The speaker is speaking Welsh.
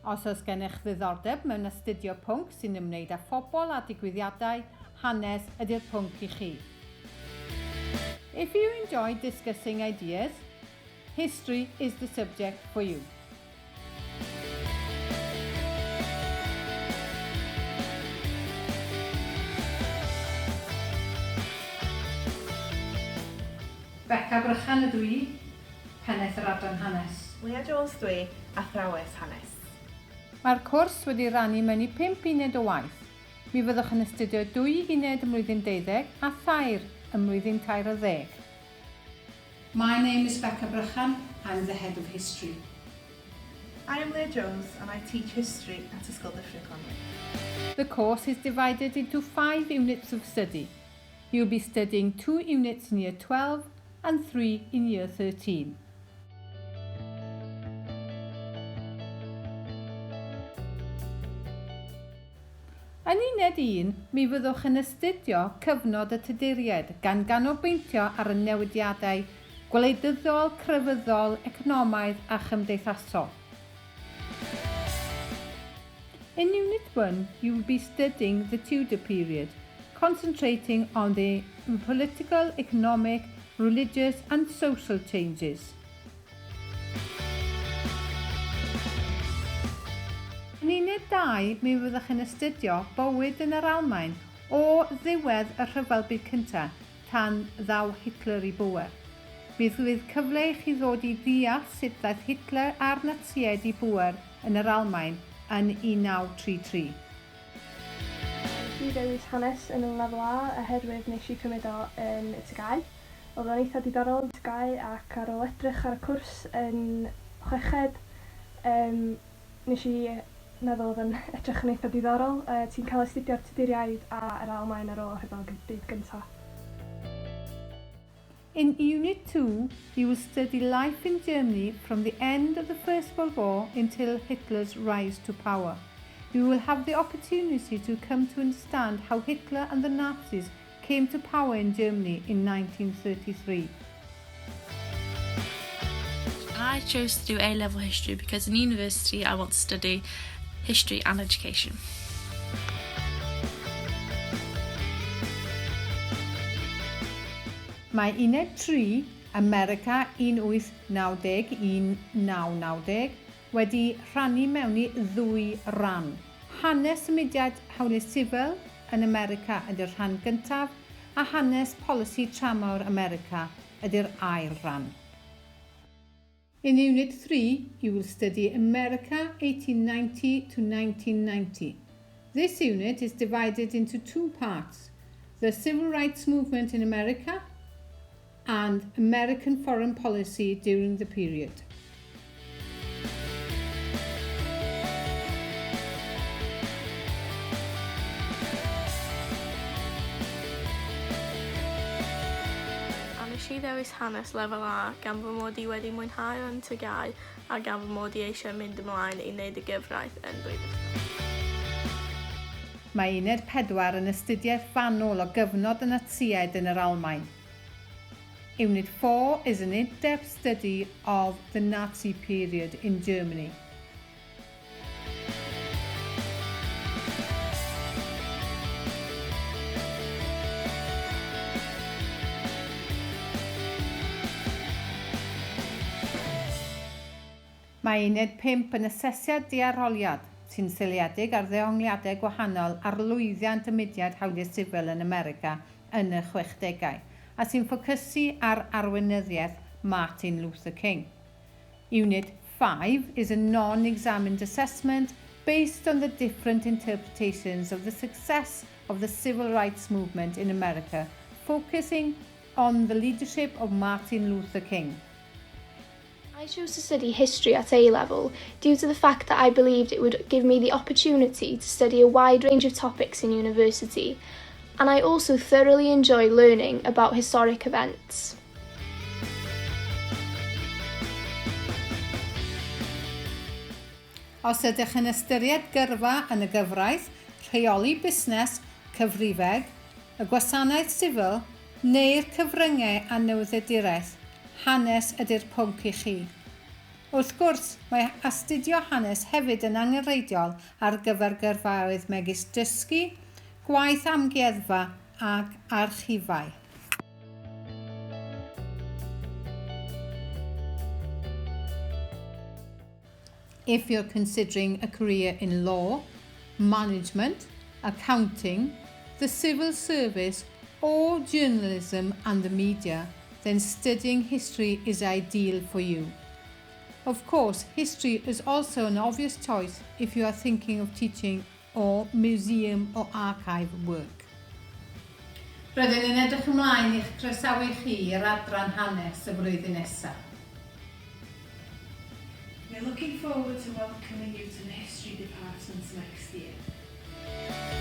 Os oes gennych ddiddordeb mewn astudio pwnc sy'n ymwneud â phobl a digwyddiadau, hanes ydy'r pwnc I chi. If you enjoy discussing ideas, history is the subject for you. Beca Brychan ydw I, pennaeth yr adran hanes. Leah Jones dwi, athrawes hanes. Mae'r cwrs wedi rannu mewn I 5 uned o waith. Mi fyddwch yn astudio 2 uned ym mlwyddyn 12 a 3 ym mlwyddyn 13. My name is Becca Brychan. I'm the head of history. I am Leah Jones and I teach history at Ysgol Dyffryn Conwy. The course is divided into 5 units of study. You'll be studying 2 units in year 12 and 3 in year 13. Yn uned 1, mi fyddwch yn astudio cyfnod y Tuduriaid gan ganolbwyntio ar y newidiadau gwleidyddol, crefyddol, economaidd a chymdeithasol. In Unit 1, you will be studying the Tudor period, concentrating on the political, economic, religious and social changes. Yn uned 2, mi fyddwch yn astudio bywyd yn yr Almaen o ddiwedd y Rhyfel Byd Cyntaf tan ddaw Hitler I bŵer. Mi fydd cyfle I chi ddod I ddeall sut ddaeth Hitler a'r Naziaid I bŵer yn yr Almaen yn 1933. Fi dewis hanes yn y lefel A oherwydd nes I cymryd o yn y Tygau. Oedd o'n eitha diddorol yn Tygau ac ar ôl edrych ar y cwrs yn chweched, nes I meddwl oedd yn edrych yn eitha diddorol. Ti'n cael astudio'r Tuduriaid a yr Almaen ar ôl Rhyfel Byd Gyntaf. In Unit 2, you will study life in Germany from the end of the First World War until Hitler's rise to power. You will have the opportunity to come to understand how Hitler and the Nazis came to power in Germany in 1933. I chose to do A-level history because in university I want to study history and education. Mae uned 3, America 1890-1990, wedi rhannu mewn I 2 ran. Hanes y mudiad hawliau sifil yn America ydy'r rhan gyntaf, a hanes polisi tramor America ydy'r ail ran. In Unit 3, you will study America 1890 to 1990. This unit is divided into 2 parts, the Civil Rights Movement in America and American foreign policy during the period. Nes I ddewis hanes lefel A gan fy mod I wedi mwynhau yn Tygau a gan fy mod I eisiau mynd ymlaen I wneud y gyfraith yn brifysgol. Mae uned 4 yn astudiaeth fanwl o gyfnod y Naziaid yn yr Almaen. Unit 4 is an in-depth study of the Nazi period in Germany. Mae uned 5 yn asesiad diarholiad sy'n seiliedig ar ddehongliadau gwahanol ar lwyddiant y mudiad hawliau sifil yn America yn y 60au a sy'n ffocysu ar arweinyddiaeth Martin Luther King. Unit 5 is a non-examined assessment based on the different interpretations of the success of the civil rights movement in America, focusing on the leadership of Martin Luther King. I chose to study history at A-level due to the fact that I believed it would give me the opportunity to study a wide range of topics in university, and I also thoroughly enjoy learning about historic events. Os ydych yn ystyried gyrfa yn y gyfraith, rheoli busnes, cyfrifeg, y gwasanaeth sifil neu'r cyfryngau a newyddiaduraeth, hanes ydy'r pwnc I chi. Wrth gwrs, mae astudio hanes hefyd yn angenrheidiol ar gyfer gyrfaoedd megis dysgu, gwaith amgueddfa ac archifau. If you're considering a career in law, management, accounting, the civil service or journalism and the media, then studying history is ideal for you. Of course, history is also an obvious choice if you are thinking of teaching or museum or archive work. Rydyn ni'n edrych ymlaen i'ch croesawu chi i'r adran hanes y flwyddyn nesaf. We're looking forward to welcoming you to the history department next year.